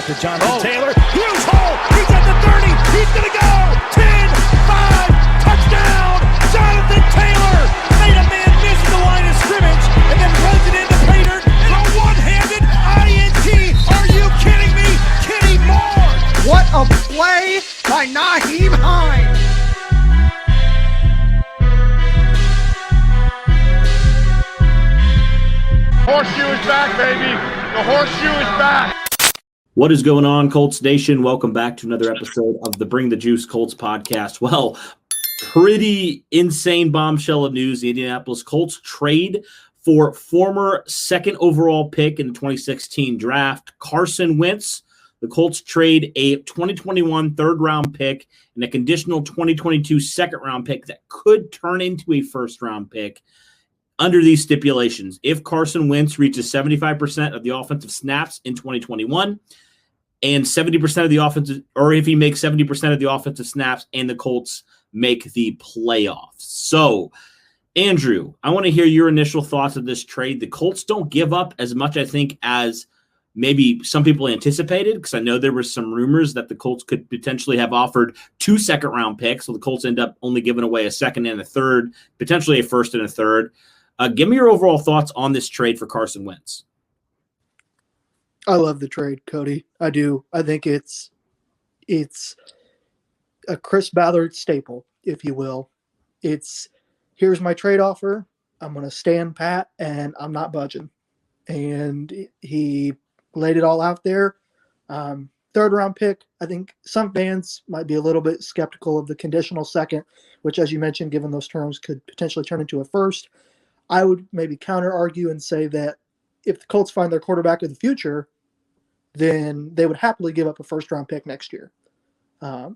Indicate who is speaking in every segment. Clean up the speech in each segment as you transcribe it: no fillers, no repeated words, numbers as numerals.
Speaker 1: to Jonathan Taylor. Huge hole. He's at the 30. He's going to go. 10, 5, touchdown. Jonathan Taylor made a man miss the line of scrimmage and then runs it into Pater for a one-handed INT. Are you kidding me? Kenny Moore.
Speaker 2: What a play by Nyheim Hines.
Speaker 3: Horseshoe is back, baby. The horseshoe is back.
Speaker 4: What is going on, Colts Nation? Welcome back to another episode of the Bring the Juice Colts podcast. Well, pretty insane bombshell of news. The Indianapolis Colts trade for former second overall pick in the 2016 draft, Carson Wentz. The Colts trade a 2021 third-round pick and a conditional 2022 second-round pick that could turn into a first-round pick under these stipulations. If Carson Wentz reaches 75% of the offensive snaps in 2021 and 70% of the offensive, or if he makes 70% of the offensive snaps and the Colts make the playoffs. So, Andrew, I want to hear your initial thoughts of this trade. The Colts don't give up as much, I think, as maybe some people anticipated, because I know there were some rumors that the Colts could potentially have offered 2 second-round picks, so the Colts end up only giving away a second and a third, potentially a first and a third. Give me your overall thoughts on this trade for Carson Wentz.
Speaker 2: I love the trade, Cody. I do. I think it's a Chris Ballard staple, if you will. It's, here's my trade offer. I'm going to stand pat, and I'm not budging. And he laid it all out there. Third-round pick. I think some fans might be a little bit skeptical of the conditional second, which, as you mentioned, given those terms, could potentially turn into a first. I would maybe counter-argue and say that if the Colts find their quarterback of the future, then they would happily give up a first-round pick next year.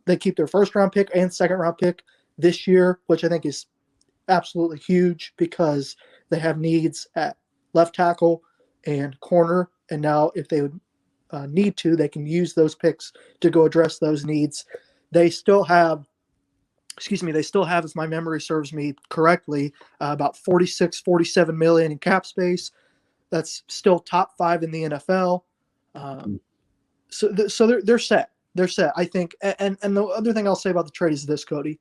Speaker 2: They keep their first-round pick and second-round pick this year, which I think is absolutely huge because they have needs at left tackle and corner. And now if they would need to, they can use those picks to go address those needs. They still have, if my memory serves me correctly, about 47 million in cap space. That's still top 5 in the NFL. So they're set. They're set, I think. And the other thing I'll say about the trade is this, Cody.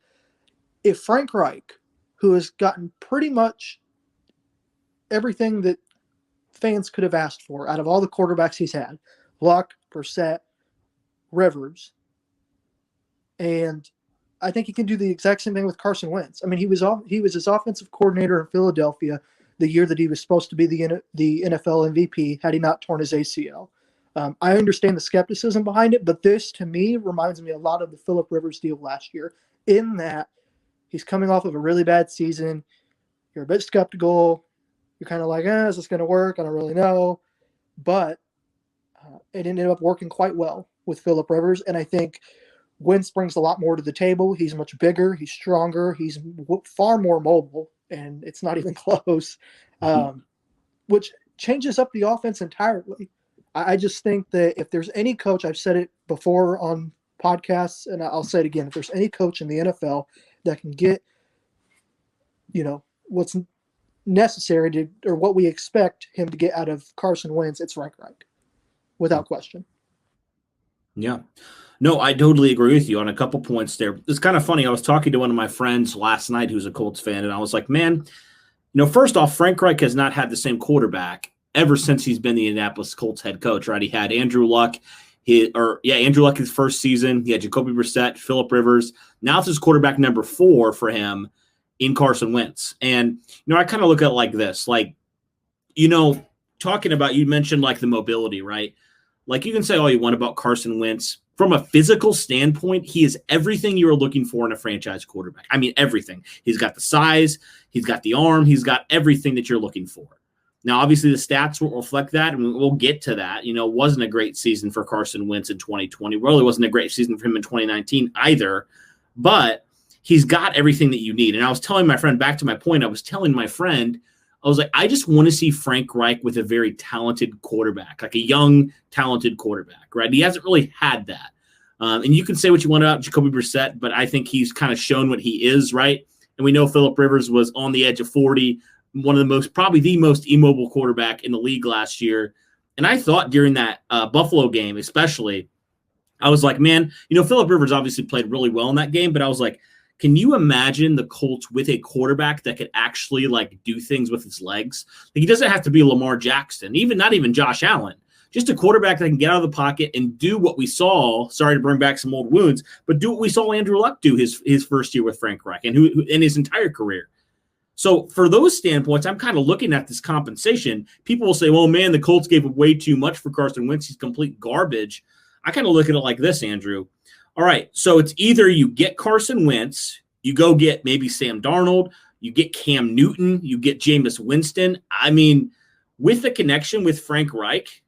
Speaker 2: If Frank Reich, who has gotten pretty much everything that fans could have asked for out of all the quarterbacks he's had, Luck, Brissett, Rivers, and I think he can do the exact same thing with Carson Wentz. I mean, he was his offensive coordinator in Philadelphia the year that he was supposed to be the NFL MVP had he not torn his ACL. I understand the skepticism behind it, but this, to me, reminds me a lot of the Phillip Rivers deal last year in that he's coming off of a really bad season. You're a bit skeptical. You're kind of like, is this going to work? I don't really know. But it ended up working quite well with Phillip Rivers, and I think Wentz brings a lot more to the table. He's much bigger. He's stronger. He's far more mobile, and it's not even close, which changes up the offense entirely. I just think that if there's any coach, I've said it before on podcasts, and I'll say it again, if there's any coach in the NFL that can get, what's necessary to, or what we expect him to get out of Carson Wentz, it's Frank Reich, without question.
Speaker 4: Yeah. No, I totally agree with you on a couple points there. It's kind of funny. I was talking to one of my friends last night who's a Colts fan, and I was like, man, first off, Frank Reich has not had the same quarterback ever since he's been the Indianapolis Colts head coach, right? He had Andrew Luck, Andrew Luck his first season. He had Jacoby Brissett, Phillip Rivers. Now it's his quarterback number 4 for him in Carson Wentz. And, I kind of look at it like this, talking about, you mentioned like the mobility, right? Like you can say all you want about Carson Wentz. From a physical standpoint, he is everything you are looking for in a franchise quarterback. I mean, everything. He's got the size, he's got the arm, he's got everything that you're looking for. Now, obviously, the stats won't reflect that, and we'll get to that. It wasn't a great season for Carson Wentz in 2020. Really wasn't a great season for him in 2019 either, but he's got everything that you need. And I was telling my friend, back to my point, I was like, I just want to see Frank Reich with a very talented quarterback, like a young, talented quarterback, right? He hasn't really had that. And you can say what you want about Jacoby Brissett, but I think he's kind of shown what he is, right? And we know Phillip Rivers was on the edge of 40, probably the most immobile quarterback in the league last year. And I thought during that Buffalo game, especially, I was like, man, Phillip Rivers obviously played really well in that game, but I was like, can you imagine the Colts with a quarterback that could actually do things with his legs? He doesn't have to be Lamar Jackson, not even Josh Allen. Just a quarterback that can get out of the pocket and do what we saw. Sorry to bring back some old wounds, but do what we saw Andrew Luck do his first year with Frank Reich and who in his entire career. So for those standpoints, I'm kind of looking at this compensation. People will say, well, man, the Colts gave way too much for Carson Wentz. He's complete garbage. I kind of look at it like this, Andrew. All right, so it's either you get Carson Wentz, you go get maybe Sam Darnold, you get Cam Newton, you get Jameis Winston. I mean, with the connection with Frank Reich,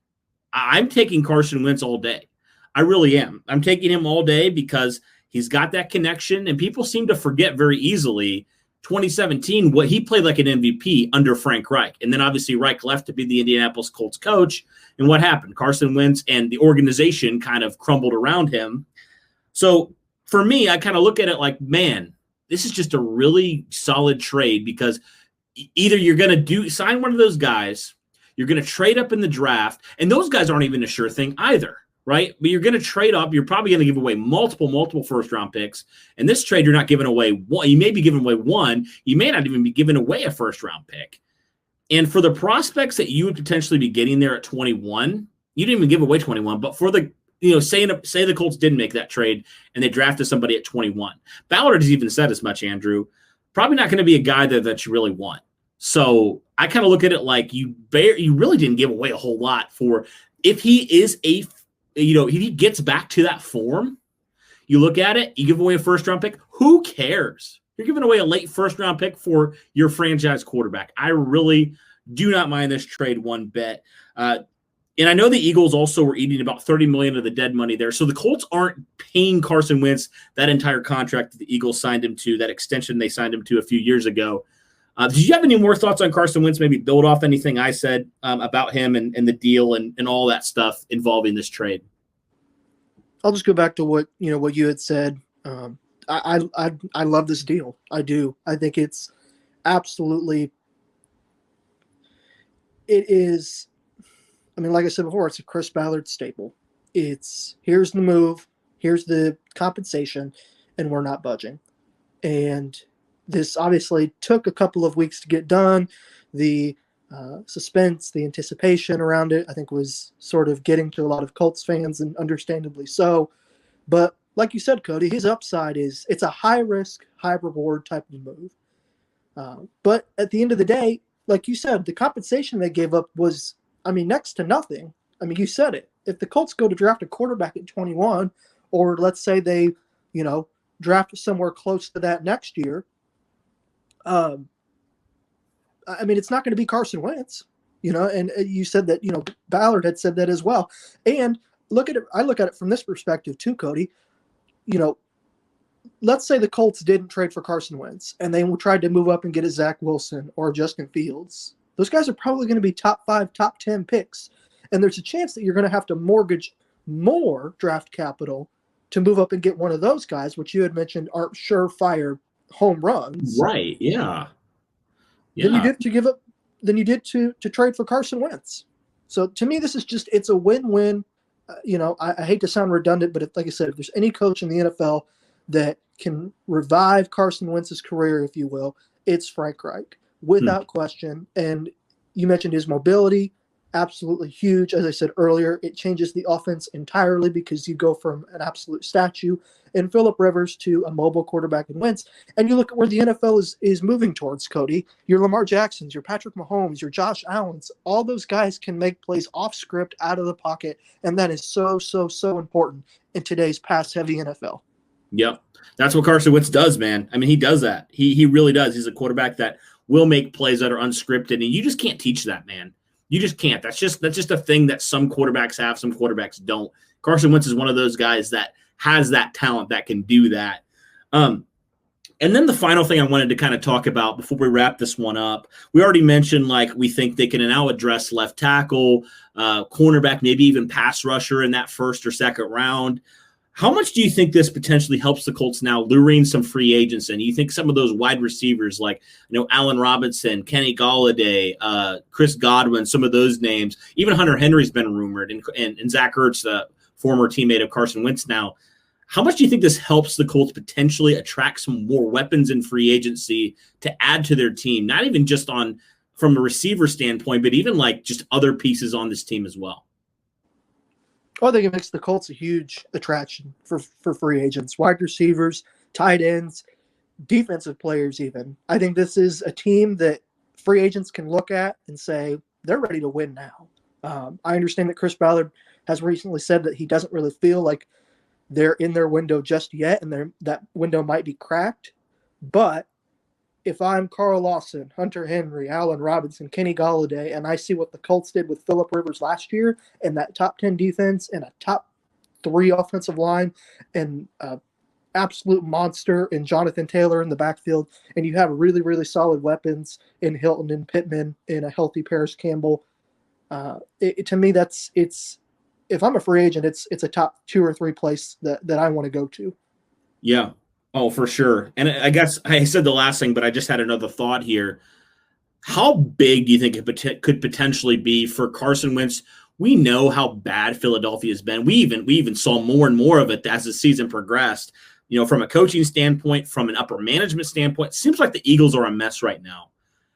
Speaker 4: I'm taking Carson Wentz all day. I really am. I'm taking him all day because he's got that connection, and people seem to forget very easily 2017, what he played like an MVP under Frank Reich. And then obviously Reich left to be the Indianapolis Colts coach. And what happened? Carson Wentz and the organization kind of crumbled around him. So for me, I kind of look at it like, man, this is just a really solid trade because either you're going to sign one of those guys, you're going to trade up in the draft, and those guys aren't even a sure thing either. Right? But you're going to trade up. You're probably going to give away multiple first-round picks. And this trade, you're not giving away one. You may be giving away one. You may not even be giving away a first-round pick. And for the prospects that you would potentially be getting there at 21, you didn't even give away 21. But for the, say the Colts didn't make that trade and they drafted somebody at 21. Ballard has even said as much, Andrew. Probably not going to be a guy that you really want. So I kind of look at it like you really didn't give away a whole lot for if he is if he gets back to that form, you look at it, you give away a first-round pick, who cares? You're giving away a late first-round pick for your franchise quarterback. I really do not mind this trade one bit. And I know the Eagles also were eating about $30 million of the dead money there. So the Colts aren't paying Carson Wentz that entire contract that the Eagles signed him to, that extension they signed him to a few years ago. Did you have any more thoughts on Carson Wentz? Maybe build off anything I said about him and the deal and all that stuff involving this trade?
Speaker 2: I'll just go back to what you had said. I love this deal. I do. I think it's absolutely. It is. I mean, like I said before, it's a Chris Ballard staple. It's here's the move, here's the compensation, and we're not budging. And this obviously took a couple of weeks to get done. The suspense, the anticipation around it, I think was sort of getting to a lot of Colts fans, and understandably so. But like you said, Cody, his upside is it's a high risk, high reward type of move. But at the end of the day, like you said, the compensation they gave up was, next to nothing. You said it. If the Colts go to draft a quarterback at 21, or let's say they, draft somewhere close to that next year, it's not going to be Carson Wentz, and you said that, Ballard had said that as well. And I look at it from this perspective too, Cody. Let's say the Colts didn't trade for Carson Wentz and they tried to move up and get a Zach Wilson or Justin Fields. Those guys are probably going to be top 5, top 10 picks. And there's a chance that you're going to have to mortgage more draft capital to move up and get one of those guys, which you had mentioned aren't surefire home runs.
Speaker 4: Right. Yeah.
Speaker 2: Than you did to trade for Carson Wentz. So to me, this is it's a win-win. I hate to sound redundant, but like I said, if there's any coach in the NFL that can revive Carson Wentz's career, if you will, it's Frank Reich, without question. And you mentioned his mobility, absolutely huge. As I said earlier, it changes the offense entirely because you go from an absolute statue in Phillip Rivers to a mobile quarterback in Wentz. And you look at where the NFL is moving towards, Cody. Your Lamar Jacksons, your Patrick Mahomes, your Josh Allens, all those guys can make plays off script, out of the pocket, and that is so, so, so important in today's pass-heavy NFL. Yep.
Speaker 4: That's what Carson Wentz does, man. He does that. He really does. He's a quarterback that will make plays that are unscripted, and you just can't teach that, man. You just can't. That's just a thing that some quarterbacks have, some quarterbacks don't. Carson Wentz is one of those guys that has that talent that can do that. And then the final thing I wanted to kind of talk about before we wrap this one up, we already mentioned we think they can now address left tackle, cornerback, maybe even pass rusher in that first or second round. How much do you think this potentially helps the Colts now luring some free agents in? You think some of those wide receivers like, Allen Robinson, Kenny Golladay, Chris Godwin, some of those names, even Hunter Henry's been rumored, and Zach Ertz, the former teammate of Carson Wentz now. How much do you think this helps the Colts potentially attract some more weapons in free agency to add to their team? Not even just from a receiver standpoint, but even like just other pieces on this team as well.
Speaker 2: Well, I think it makes the Colts a huge attraction for free agents, wide receivers, tight ends, defensive players even. I think this is a team that free agents can look at and say, they're ready to win now. I understand that Chris Ballard has recently said that he doesn't really feel like they're in their window just yet, and that window might be cracked. But if I'm Carl Lawson, Hunter Henry, Allen Robinson, Kenny Golladay, and I see what the Colts did with Phillip Rivers last year and that top 10 defense and a top 3 offensive line and absolute monster in Jonathan Taylor in the backfield, and you have really, really solid weapons in Hilton and Pittman and a healthy Paris Campbell, to me, if I'm a free agent, it's a top 2 or 3 place that I want to go to.
Speaker 4: Yeah. Oh, for sure. And I guess I said the last thing, but I just had another thought here. How big do you think it could potentially be for Carson Wentz? We know how bad Philadelphia has been. We even saw more and more of it as the season progressed. From a coaching standpoint, from an upper management standpoint, it seems like the Eagles are a mess right now.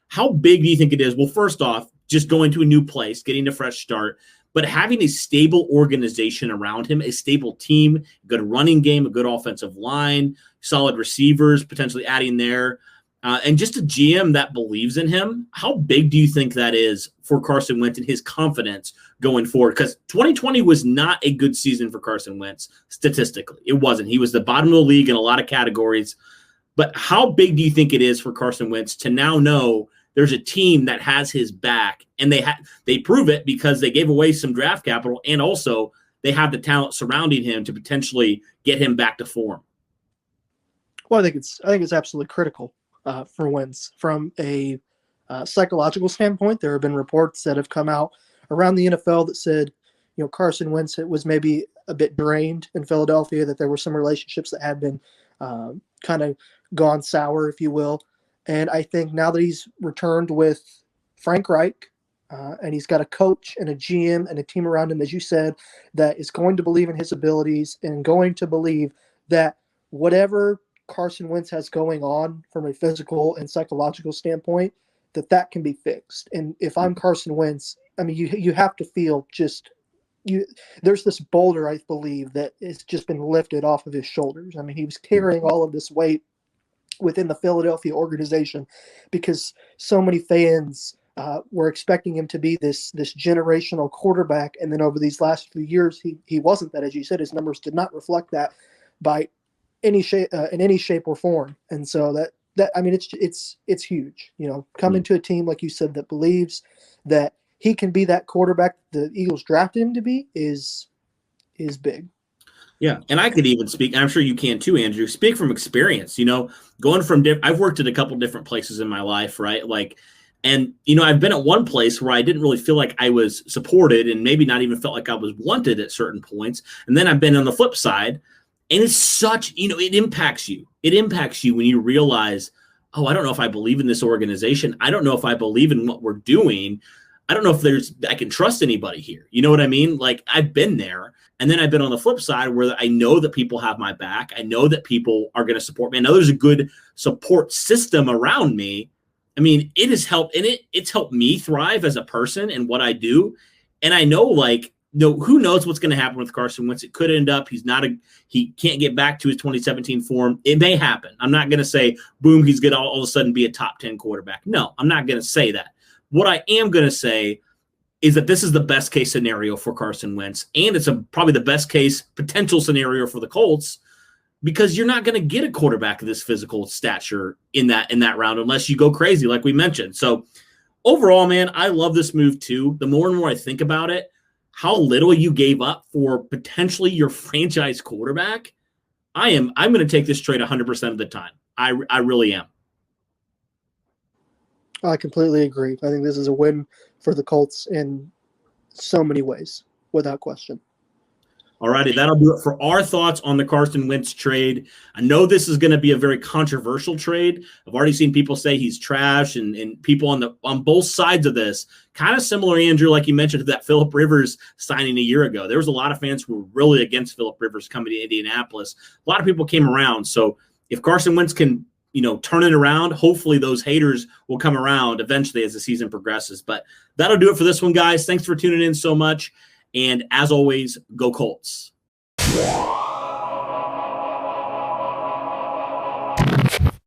Speaker 4: How big do you think it is? Well, first off, just going to a new place, getting a fresh start, but having a stable organization around him, a stable team, a good running game, a good offensive line, solid receivers, potentially adding there, and just a GM that believes in him. How big do you think that is for Carson Wentz and his confidence going forward? Because 2020 was not a good season for Carson Wentz statistically. It wasn't. He was the bottom of the league in a lot of categories. But how big do you think it is for Carson Wentz to now know there's a team that has his back, and they prove it because they gave away some draft capital, and also they have the talent surrounding him to potentially get him back to form?
Speaker 2: Well, I think it's absolutely critical for Wentz from a psychological standpoint. There have been reports that have come out around the NFL that said, Carson Wentz was maybe a bit drained in Philadelphia, that there were some relationships that had been kind of gone sour, if you will. And I think now that he's returned with Frank Reich, and he's got a coach and a GM and a team around him, as you said, that is going to believe in his abilities and going to believe that whatever Carson Wentz has going on from a physical and psychological standpoint, that can be fixed. And if I'm Carson Wentz, I mean, you have to feel there's this boulder, I believe, that has just been lifted off of his shoulders. I mean, he was carrying all of this weight within the Philadelphia organization because so many fans were expecting him to be this generational quarterback, and then over these last few years, he wasn't that. As you said, his numbers did not reflect that by any shape in any shape or form. And so that I mean, it's huge. Coming to a team like you said that believes that he can be that quarterback the Eagles drafted him to be is big.
Speaker 4: Yeah, and I could even speak, and I'm sure you can too, Andrew, speak from experience, going from I've worked at a couple different places in my life, right? And I've been at one place where I didn't really feel like I was supported and maybe not even felt like I was wanted at certain points. And then I've been on the flip side, and it's such, it impacts you. It impacts you when you realize, oh, I don't know if I believe in this organization. I don't know if I believe in what we're doing. I don't know if I can trust anybody here. You know what I mean? Like, I've been there. And then I've been on the flip side where I know that people have my back. I know that people are going to support me. I know there's a good support system around me. I mean, it has helped, and it's helped me thrive as a person and what I do. And I know, who knows what's going to happen with Carson Wentz? It could end up he can't get back to his 2017 form. It may happen. I'm not going to say, boom, he's going to all of a sudden be a top 10 quarterback. No, I'm not going to say that. What I am going to say is that this is the best case scenario for Carson Wentz, and it's probably the best case potential scenario for the Colts, because you're not going to get a quarterback of this physical stature in that round unless you go crazy, like we mentioned. So overall, man, I love this move too. The more and more I think about it, how little you gave up for potentially your franchise quarterback, I'm going to take this trade 100% of the time. I really am.
Speaker 2: I completely agree. I think this is a win for the Colts in so many ways, without question.
Speaker 4: All righty, that'll do it for our thoughts on the Carson Wentz trade. I know this is going to be a very controversial trade. I've already seen people say he's trash, and people on both sides of this, kind of similar, Andrew, like you mentioned, to that Phillip Rivers signing a year ago. There was a lot of fans who were really against Phillip Rivers coming to Indianapolis. A lot of people came around. So if Carson Wentz can, turn it around, hopefully those haters will come around eventually as the season progresses. But that'll do it for this one, guys. Thanks for tuning in so much. And as always, go Colts.